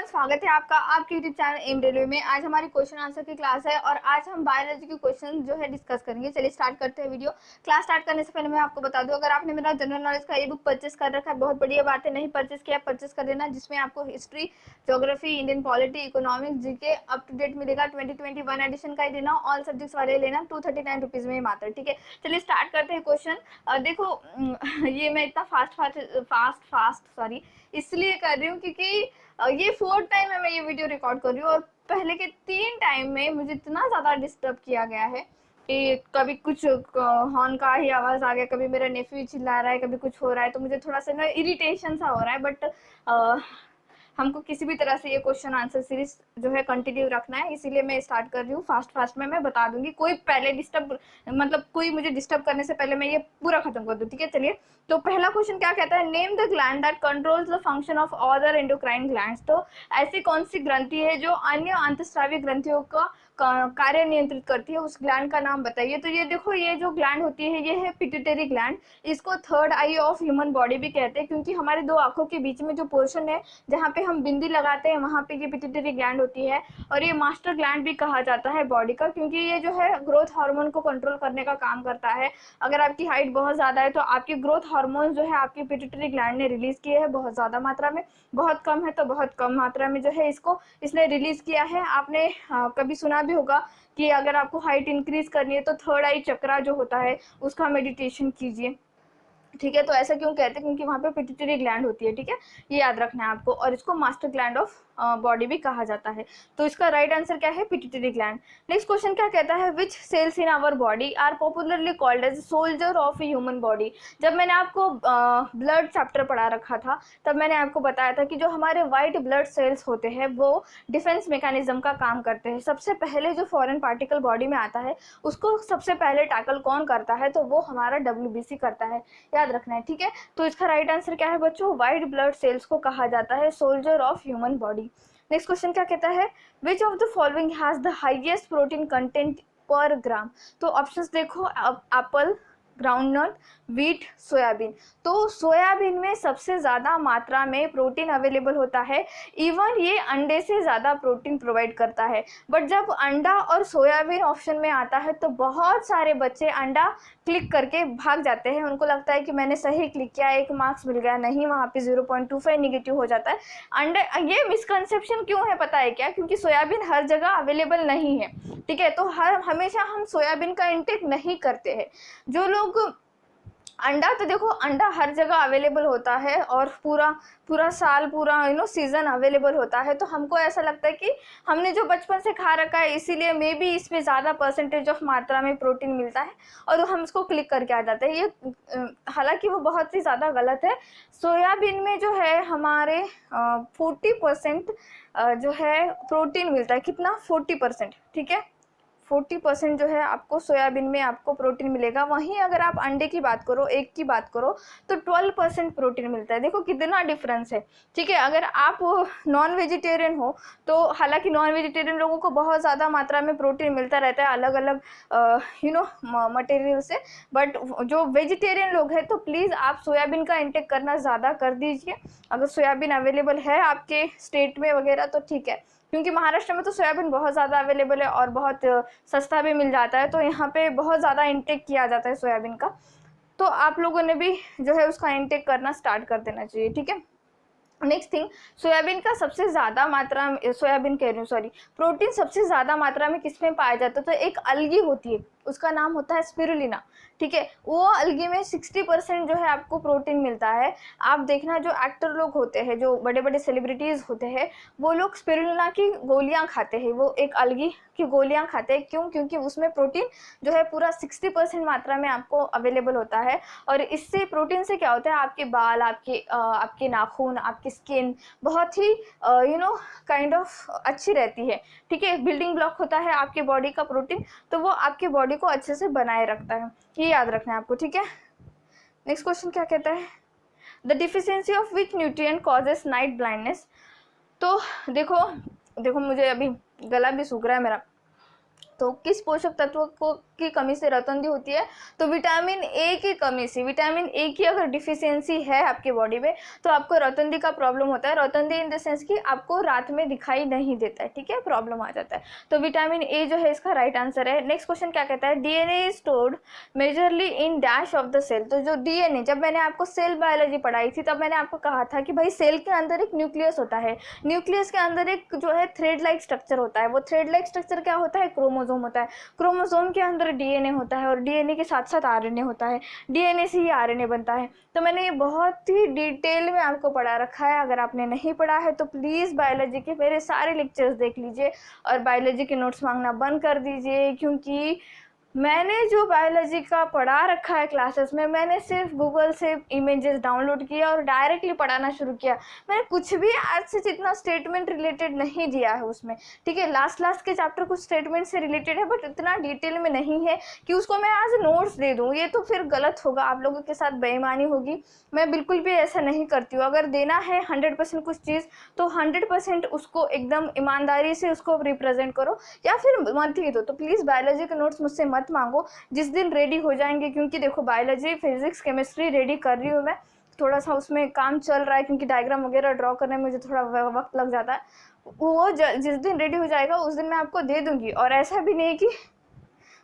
Everyone, स्वागत है आपका आपके यूट्यूब चैनल एम रेलवे में। आज हमारी क्वेश्चन आंसर की क्लास है और आज हम बायोलॉजी के क्वेश्चन जो है डिस्कस करेंगे। चलिए स्टार्ट करते हैं वीडियो। क्लास स्टार्ट करने से पहले मैं आपको बता दूं, अगर आपने मेरा जनरल नॉलेज का ई बुक परचेस कर रखा है बहुत बढ़िया बात है, नहीं परचेस किया परचेस कर देना, जिसमें आपको history, geography, Indian polity, economics, GK up to date मिलेगा। 2021 एडिशन का ही लेना, ऑल सब्जेक्ट्स वाले लेना, 239 रुपीज में मात्र। ठीक है, चलिए स्टार्ट करते हैं क्वेश्चन। देखो ये मैं इतना फास्ट सॉरी इसलिए कर रही हूँ क्योंकि ये 4th टाइम है मैं ये वीडियो रिकॉर्ड कर रही हूँ और पहले के 3 टाइम में मुझे इतना ज़्यादा डिस्टर्ब किया गया है कि कभी कुछ हॉर्न का ही आवाज़ आ गया, कभी मेरा नेफ्यू चिल्ला रहा है, कभी कुछ हो रहा है, तो मुझे थोड़ा सा ना इरिटेशन सा हो रहा है। बट हमको किसी भी तरह से ये क्वेश्चन आंसर सीरीज जो है कंटिन्यू रखना है, इसीलिए मैं स्टार्ट कर रही हूँ। फास्ट में मैं बता दूंगी, कोई पहले डिस्टर्ब मतलब कोई मुझे डिस्टर्ब करने से पहले मैं ये पूरा खत्म कर दूँ। ठीक है, चलिए। तो पहला क्वेश्चन क्या कहता है, name the gland that controls the function of other endocrine glands. तो ऐसी कौन सी ग्रंथि है जो अन्य अंतस्रावी ग्रंथियों का कार्य नियंत्रित करती है, उस ग्लैंड का नाम बताइए। तो ये देखो, ये जो ग्लैंड होती है ये है पिट्यूटरी ग्लैंड। इसको third I of human body भी कहते हैं, क्योंकि हमारे दो आंखों के बीच में जो पोर्शन है जहाँ पे हम बिंदी लगाते हैं वहाँ पे ये पिट्यूटरी ग्लैंड होती है। और ये मास्टर ग्लैंड भी कहा जाता है बॉडी का, क्योंकि ये जो है ग्रोथ हार्मोन को कंट्रोल करने का काम करता है। अगर आपकी हाइट बहुत ज़्यादा है तो आपकी ग्रोथ हार्मोन जो है आपकी पिट्यूटरी ग्लैंड ने रिलीज किए हैं बहुत ज़्यादा मात्रा में, बहुत कम है तो बहुत कम मात्रा में जो है इसने रिलीज किया है। आपने कभी सुना भी होगा कि अगर आपको हाइट इंक्रीज करनी है तो थर्ड आई चक्रा जो होता है उसका मेडिटेशन कीजिए। ठीक है, तो ऐसा क्यों कहते हैं, क्योंकि वहाँ पे पिट्यूटरी ग्लैंड होती है। ठीक है, ये याद रखना है आपको। और इसको मास्टर ग्लैंड ऑफ बॉडी भी कहा जाता है। तो इसका राइट आंसर क्या है, पिट्यूटरी ग्लैंड। नेक्स्ट क्वेश्चन क्या कहता है, which cells in our body are popularly called as soldier of a human body. जब मैंने आपको ब्लड चैप्टर पढ़ा रखा था तब मैंने आपको बताया था कि जो हमारे वाइट ब्लड सेल्स होते हैं वो डिफेंस मैकेनिज्म का काम करते हैं। सबसे पहले जो फॉरेन पार्टिकल बॉडी में आता है उसको सबसे पहले टैकल कौन करता है, तो वो हमारा WBC करता है, याद रखना है। ठीक है, तो इसका राइट आंसर क्या है बच्चों, व्हाइट ब्लड सेल्स को कहा जाता है soldier of human body. Next question क्या कहता है, विच of the following has the highest protein content पर ग्राम। तो ऑप्शंस देखो, एप्पल, ग्राउंडनट, व्हीट, सोयाबीन। तो सोयाबीन में सबसे ज़्यादा मात्रा में प्रोटीन अवेलेबल होता है, इवन ये अंडे से ज़्यादा प्रोटीन प्रोवाइड करता है। बट जब अंडा और सोयाबीन ऑप्शन में आता है तो बहुत सारे बच्चे अंडा क्लिक करके भाग जाते हैं, उनको लगता है कि मैंने सही क्लिक किया, 1 मार्क्स मिल गया। नहीं, वहाँ पे 0.25 निगेटिव हो जाता है। अंडे, ये मिसकंसेप्शन क्यों है पता है क्या, क्योंकि सोयाबीन हर जगह अवेलेबल नहीं है। ठीक है, तो हमेशा हम सोयाबीन का इंटेक नहीं करते हैं। जो लोग अंडा, तो देखो अंडा हर जगह अवेलेबल होता है और पूरा साल पूरा सीजन अवेलेबल होता है, तो हमको ऐसा लगता है कि हमने जो बचपन से खा रखा है इसीलिए मे बी इसमें ज़्यादा परसेंटेज ऑफ मात्रा में प्रोटीन मिलता है और हम उसको क्लिक करके आ जाते हैं। ये हालांकि वो बहुत ही ज़्यादा गलत है। सोयाबीन में जो है हमारे 40% जो है प्रोटीन मिलता है। कितना, 40%। ठीक है, 40% जो है आपको सोयाबीन में आपको प्रोटीन मिलेगा। वहीं अगर आप अंडे की बात करो, एग की बात करो, तो 12% प्रोटीन मिलता है। देखो कितना डिफरेंस है। ठीक है, अगर आप नॉन वेजिटेरियन हो तो हालांकि नॉन वेजिटेरियन लोगों को बहुत ज़्यादा मात्रा में प्रोटीन मिलता रहता है अलग अलग मटेरियल से, बट जो वेजिटेरियन लोग हैं तो प्लीज़ आप सोयाबीन का इंटेक करना ज़्यादा कर दीजिए। अगर सोयाबीन अवेलेबल है आपके स्टेट में वगैरह तो ठीक है, क्योंकि महाराष्ट्र में तो सोयाबीन बहुत ज़्यादा अवेलेबल है और बहुत सस्ता भी मिल जाता है, तो यहाँ पे बहुत ज़्यादा इंटेक किया जाता है सोयाबीन का। तो आप लोगों ने भी जो है उसका इंटेक करना स्टार्ट कर देना चाहिए। ठीक है, नेक्स्ट थिंग, सोयाबीन का सबसे ज़्यादा मात्रा में, सोयाबीन कह रही हूँ सॉरी, प्रोटीन सबसे ज़्यादा मात्रा में किस में पाया जाता है, तो एक अलगी होती है, उसका नाम होता है स्पिरुलिना। ठीक है, वो अलगी में 60% जो है आपको प्रोटीन मिलता है। आप देखना जो एक्टर लोग होते हैं, जो बड़े बड़े सेलिब्रिटीज़ होते हैं, वो लोग स्पिरुलिना की गोलियां खाते हैं, वो एक अलगी की गोलियां खाते हैं। क्यों, क्योंकि उसमें प्रोटीन जो है पूरा 60% मात्रा में आपको अवेलेबल होता है। और इससे प्रोटीन से क्या होता है, आपके बाल, आपके नाखून, आपकी स्किन बहुत ही काइंड ऑफ अच्छी रहती है। ठीक है, बिल्डिंग ब्लॉक होता है आपके बॉडी का प्रोटीन, तो वो आपके बॉडी को अच्छे से बनाए रखता है, ये याद रखना है आपको। ठीक है, नेक्स्ट क्वेश्चन क्या कहता है, the deficiency of which nutrient causes night blindness. तो देखो मुझे अभी गला भी सूख रहा है मेरा, तो किस पोषक तत्व को की कमी से रतौंधी होती है? तो विटामिन ए की कमी से। विटामिन ए की अगर डिफिशियंसी है आपके बॉडी में तो आपको रतौंधी का प्रॉब्लम होता है। रतौंधी इन द सेंस कि आपको रात में दिखाई नहीं देता है, ठीक है, प्रॉब्लम आ जाता है। तो विटामिन ए जो है इसका राइट आंसर है। नेक्स्ट क्वेश्चन क्या कहता है? DNA is stored majorly in dash of the cell. तो जो डीएनए, जब मैंने आपको सेल बायोलॉजी पढ़ाई थी तब मैंने आपको कहा था कि भाई सेल के अंदर एक न्यूक्लियस होता है, न्यूक्लियस के अंदर एक जो है थ्रेड लाइक स्ट्रक्चर होता है। वो थ्रेड लाइक स्ट्रक्चर क्या होता है? क्रोमोसोम होता है। क्रोमोसोम के अंदर डीएनए होता है और डीएनए के साथ साथ आरएनए होता है, डीएनए से ही आरएनए बनता है। तो मैंने ये बहुत ही डिटेल में आपको पढ़ा रखा है। अगर आपने नहीं पढ़ा है तो प्लीज़ बायोलॉजी के मेरे सारे लेक्चर्स देख लीजिए और बायोलॉजी के नोट्स मांगना बंद कर दीजिए, क्योंकि मैंने जो बायोलॉजी का पढ़ा रखा है क्लासेस में, मैंने सिर्फ गूगल से इमेजेस डाउनलोड किया और डायरेक्टली पढ़ाना शुरू किया। मैंने कुछ भी आज से जितना स्टेटमेंट रिलेटेड नहीं दिया है उसमें, ठीक है। लास्ट के चैप्टर कुछ स्टेटमेंट से रिलेटेड है बट इतना डिटेल में नहीं है कि उसको मैं आज नोट्स दे दूँ, ये तो फिर गलत होगा, आप लोगों के साथ बेईमानी होगी। मैं बिल्कुल भी ऐसा नहीं करती हूँ। अगर देना है 100% कुछ चीज़ तो 100% उसको एकदम ईमानदारी से उसको रिप्रेजेंट करो या फिर मत ही दो। तो प्लीज़ बायोलॉजी के नोट्स मुझसे मत मांगो, जिस दिन रेडी हो जाएंगे, क्योंकि देखो बायोलॉजी, फिजिक्स, केमिस्ट्री रेडी कर रही हूँ मैं, थोड़ा सा उसमें काम चल रहा है क्योंकि डायग्राम वगैरह ड्रॉ करने में मुझे थोड़ा वक्त लग जाता है। वो जिस दिन रेडी हो जाएगा उस दिन मैं आपको दे दूँगी। और ऐसा भी नहीं कि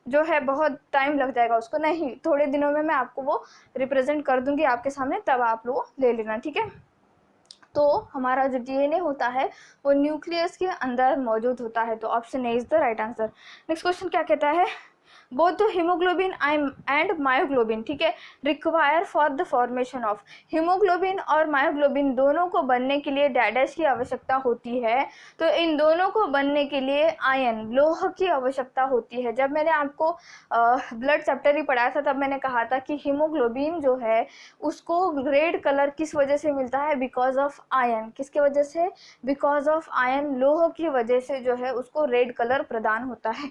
जो है बहुत टाइम लग जाएगा उसको, नहीं, थोड़े दिनों में मैं आपको वो रिप्रेजेंट कर दूँगी आपके सामने, तब आप लोग ले लेना, ठीक है। तो हमारा जो डीएनए होता है वो न्यूक्लियस के अंदर मौजूद होता है। तो option A is the right answer. Next question क्या कहता है? Both the haemoglobin and myoglobin, ठीक है, require for the formation of. Haemoglobin और मायोग्लोबिन दोनों को बनने के लिए डैडेश की आवश्यकता होती है। तो इन दोनों को बनने के लिए आयन, लोह की आवश्यकता होती है। जब मैंने आपको ब्लड चैप्टर ही पढ़ाया था तब मैंने कहा था कि हीमोग्लोबिन जो है उसको रेड कलर किस वजह से मिलता है? Because of ion. किसके वजह से? बिकॉज ऑफ आयन, लोह की वजह से जो है उसको रेड कलर प्रदान होता है,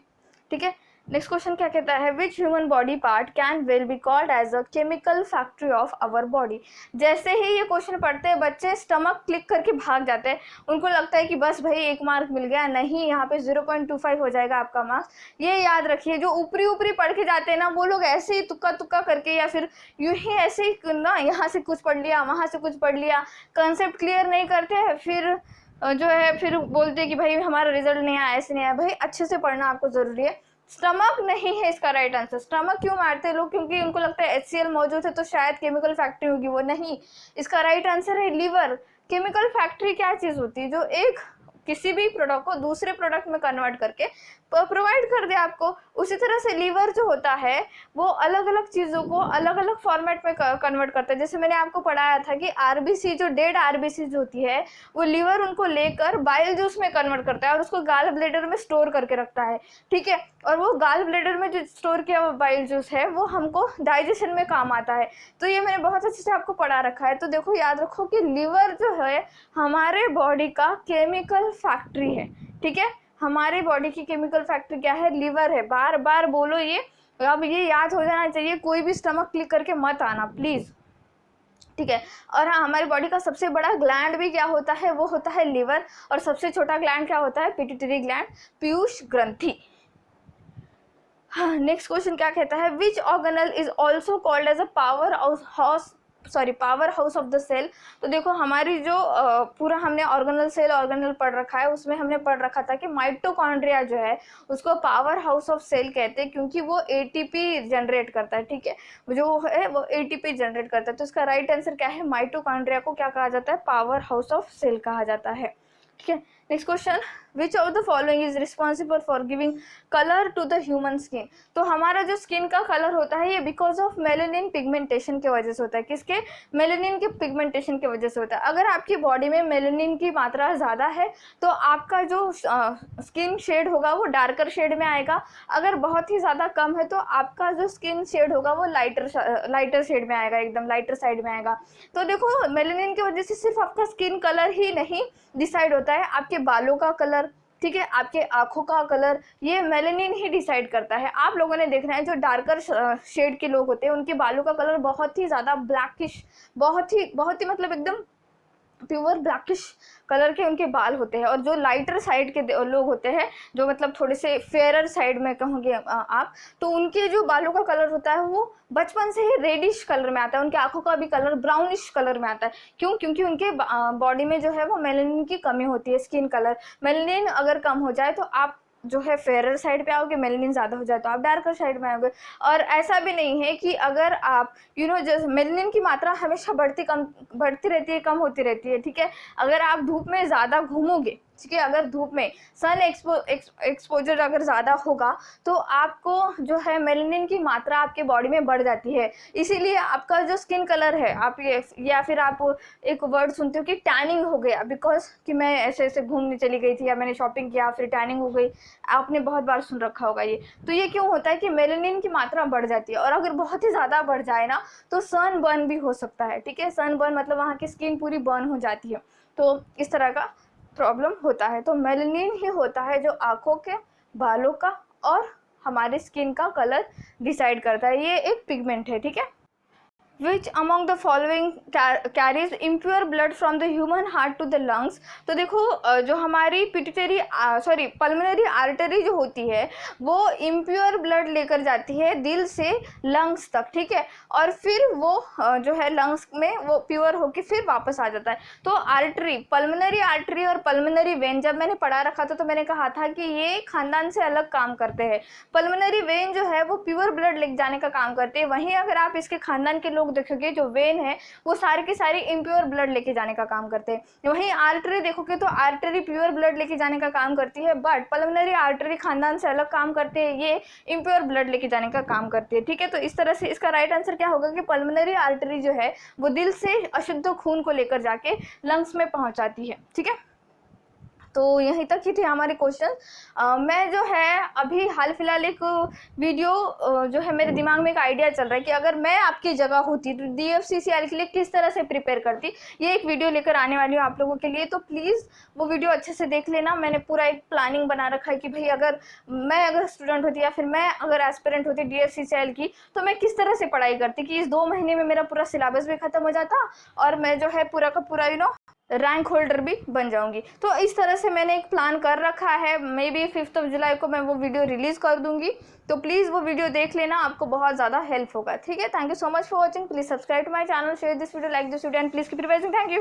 ठीक है। नेक्स्ट क्वेश्चन क्या कहता है? Which human body part can will be called as a chemical factory of our body. जैसे ही ये क्वेश्चन पढ़ते हैं बच्चे स्टमक क्लिक करके भाग जाते हैं, उनको लगता है कि बस भाई 1 मार्क मिल गया। नहीं, यहाँ पे 0.25 हो जाएगा आपका मार्क्स। ये याद रखिए, जो ऊपरी ऊपरी पढ़ के जाते हैं ना वो लोग ऐसे ही तुक्का तुक्का करके या फिर यूं ही ऐसे ही ना, यहाँ से कुछ पढ़ लिया वहाँ से कुछ पढ़ लिया, कंसेप्ट क्लियर नहीं करते हैं, फिर जो है फिर बोलते हैं कि भाई हमारा रिजल्ट नहीं आया, ऐसे नहीं आया। भाई अच्छे से पढ़ना आपको ज़रूरी है। स्टमक नहीं है इसका राइट आंसर। स्टमक क्यों मारते हैं लोग? क्योंकि उनको लगता है HCl मौजूद है तो शायद केमिकल फैक्ट्री होगी, वो नहीं। इसका राइट आंसर है लीवर। केमिकल फैक्ट्री क्या चीज़ होती है? जो एक किसी भी प्रोडक्ट को दूसरे प्रोडक्ट में कन्वर्ट करके प्रोवाइड कर दे आपको। उसी तरह से लीवर जो होता है वो अलग अलग चीज़ों को अलग अलग फॉर्मेट में कन्वर्ट करता है। जैसे मैंने आपको पढ़ाया था कि आरबीसी, जो डेड आरबीसी जो होती है, वो लीवर उनको लेकर बाइल जूस में कन्वर्ट करता है और उसको गाल ब्लेडर में स्टोर करके रखता है, ठीक है। और वो गाल ब्लेडर में जो स्टोर किया हुआ बाइल जूस है वो हमको डाइजेशन में काम आता है। तो ये मैंने बहुत अच्छे से आपको पढ़ा रखा है। तो देखो, याद रखो कि लीवर जो है हमारे बॉडी का केमिकल फैक्ट्री है, ठीक है। हमारे बॉडी की केमिकल फैक्ट्री क्या है? लीवर है। बार बार बोलो ये, अब ये याद हो जाना चाहिए। कोई भी स्टमक क्लिक करके मत आना प्लीज़, ठीक है। और हाँ, हमारी बॉडी का सबसे बड़ा ग्लैंड भी क्या होता है? वो होता है लीवर। और सबसे छोटा ग्लैंड क्या होता है? पिट्यूटरी ग्लैंड, पीयूष ग्रंथि। हाँ, नेक्स्ट क्वेश्चन क्या कहता है? Which organelle is also called as a powerhouse of the cell. तो देखो, हमारी जो पूरा हमने ऑर्गेनल सेल ऑर्गेनल पढ़ रखा है उसमें हमने पढ़ रखा था कि माइटोकॉन्ड्रिया जो है उसको पावर हाउस ऑफ सेल कहते हैं, क्योंकि वो एटीपी जनरेट करता है, ठीक है। जो है वो एटीपी जनरेट करता है। तो इसका राइट आंसर क्या है? माइटोकॉन्ड्रिया को क्या कहा जाता है? पावर हाउस ऑफ सेल कहा जाता है, ठीक है। Next question, which of the following is responsible for giving colour to the human skin. तो हमारा जो स्किन का कलर होता है ये बिकॉज ऑफ मेलेनिन पिगमेंटेशन की वजह से होता है। किसके? मेलेनिन के पिगमेंटेशन की वजह से होता है। अगर आपकी बॉडी में मेलेनिन की मात्रा ज़्यादा है तो आपका जो स्किन शेड होगा वो डार्कर शेड में आएगा। अगर बहुत ही ज़्यादा कम है तो आपका जो स्किन शेड होगा वो लाइटर शेड में आएगा, एकदम लाइटर साइड में आएगा। तो देखो, मेलेनिन की वजह से सिर्फ आपका स्किन कलर ही नहीं डिसाइड होता है, आपके बालों का कलर, ठीक है, आपके आँखों का कलर, ये मेलेनिन ही डिसाइड करता है। आप लोगों ने देखना है जो डार्कर शेड के लोग होते हैं उनके बालों का कलर बहुत ही ज़्यादा ब्लैकिश, बहुत ही मतलब एकदम प्योर ब्लैकिश कलर के उनके बाल होते हैं। और जो लाइटर साइड के लोग होते हैं, जो मतलब थोड़े से फेयरर साइड में कहोगे आप, तो उनके जो बालों का कलर होता है वो बचपन से ही रेडिश कलर में आता है। उनकी आंखों का भी कलर ब्राउनिश कलर में आता है। क्यों? क्योंकि उनके बॉडी में जो है वो मेलानिन की कमी होती है। स्किन कलर मेलानिन अगर कम हो जाए तो आप जो है फेयरर साइड पे आओगे, मेलानिन ज़्यादा हो जाए तो आप डार्कर साइड में आओगे। और ऐसा भी नहीं है कि अगर आप जैसे मेलानिन की मात्रा हमेशा बढ़ती रहती है, कम होती रहती है, ठीक है। अगर आप धूप में ज़्यादा घूमोगे, ठीक है, अगर धूप में सन एक्सपोजर अगर ज़्यादा होगा तो आपको जो है मेलानिन की मात्रा आपके बॉडी में बढ़ जाती है। इसीलिए आपका जो स्किन कलर है, आप ये या फिर आप एक वर्ड सुनते हो कि टैनिंग हो गया, बिकॉज कि मैं ऐसे ऐसे घूमने चली गई थी या मैंने शॉपिंग किया फिर टैनिंग हो गई। आपने बहुत बार सुन रखा होगा ये। तो ये क्यों होता है कि मेलानिन की मात्रा बढ़ जाती है। और अगर बहुत ही ज़्यादा बढ़ जाए ना तो सन बर्न भी हो सकता है, ठीक है। सन बर्न मतलब वहाँ की स्किन पूरी बर्न हो जाती है। तो इस तरह का प्रॉब्लम होता है। तो मेलानिन ही होता है जो आँखों के, बालों का और हमारे स्किन का कलर डिसाइड करता है। ये एक पिगमेंट है, ठीक है। Which among the following carries impure blood from the human heart to the lungs? तो देखो जो हमारी पल्मोनरी आर्टरी जो होती है वो इम्प्योर ब्लड लेकर जाती है दिल से लंग्स तक, ठीक है। और फिर वो जो है लंग्स में वो प्योर होकर फिर वापस आ जाता है। तो आर्टरी, पल्मोनरी आर्टरी और पल्मोनरी वेन जब मैंने पढ़ा रखा था तो मैंने कहा था कि ये खानदान से अलग काम करते हैं। पल्मोनरी वेन जो है वो प्योर ब्लड ले जाने का काम करते हैं। वहीं अगर आप इसके खानदान के लोग देखोगे जो वेन है वो सारी की सारी इम्प्योर ब्लड लेके जाने का काम करते हैं। वहीं आर्टरी देखोगे तो आर्टरी प्योर ब्लड लेके जाने का काम करती है, बट पल्मोनरी आर्टरी खानदान से अलग काम करते हैं, ये इम्प्योर ब्लड लेके जाने का काम करती है, ठीक है। तो इस तरह से इसका राइट आंसर क्या होगा कि पल्मोनरी आर्टरी जो है वो दिल से अशुद्ध खून को लेकर जाके लंग्स में पहुंचाती है, ठीक है। तो यहीं तक ही थे हमारे क्वेश्चन। मैं जो है अभी हाल फिलहाल एक वीडियो जो है मेरे दिमाग में एक आइडिया चल रहा है कि अगर मैं आपकी जगह होती तो DFCCL के लिए किस तरह से प्रिपेयर करती। ये एक वीडियो लेकर आने वाली हूँ आप लोगों के लिए, तो प्लीज़ वो वीडियो अच्छे से देख लेना। मैंने पूरा एक प्लानिंग बना रखा है कि भाई अगर मैं स्टूडेंट होती या फिर मैं अगर एस्पिरेंट होती DFCCL की तो मैं किस तरह से पढ़ाई करती कि इस 2 महीने में मेरा पूरा सिलेबस भी खत्म हो जाता और मैं जो है पूरा का पूरा रैंक होल्डर भी बन जाऊंगी। तो इस तरह से मैंने एक प्लान कर रखा है। मे बी 5 जुलाई को मैं वो वीडियो रिलीज़ कर दूंगी, तो प्लीज़ वो वीडियो देख लेना, आपको बहुत ज़्यादा हेल्प होगा, ठीक है। Thank you so much for watching. Please subscribe to my channel, share this video, like this video and please keep revising. Thank you.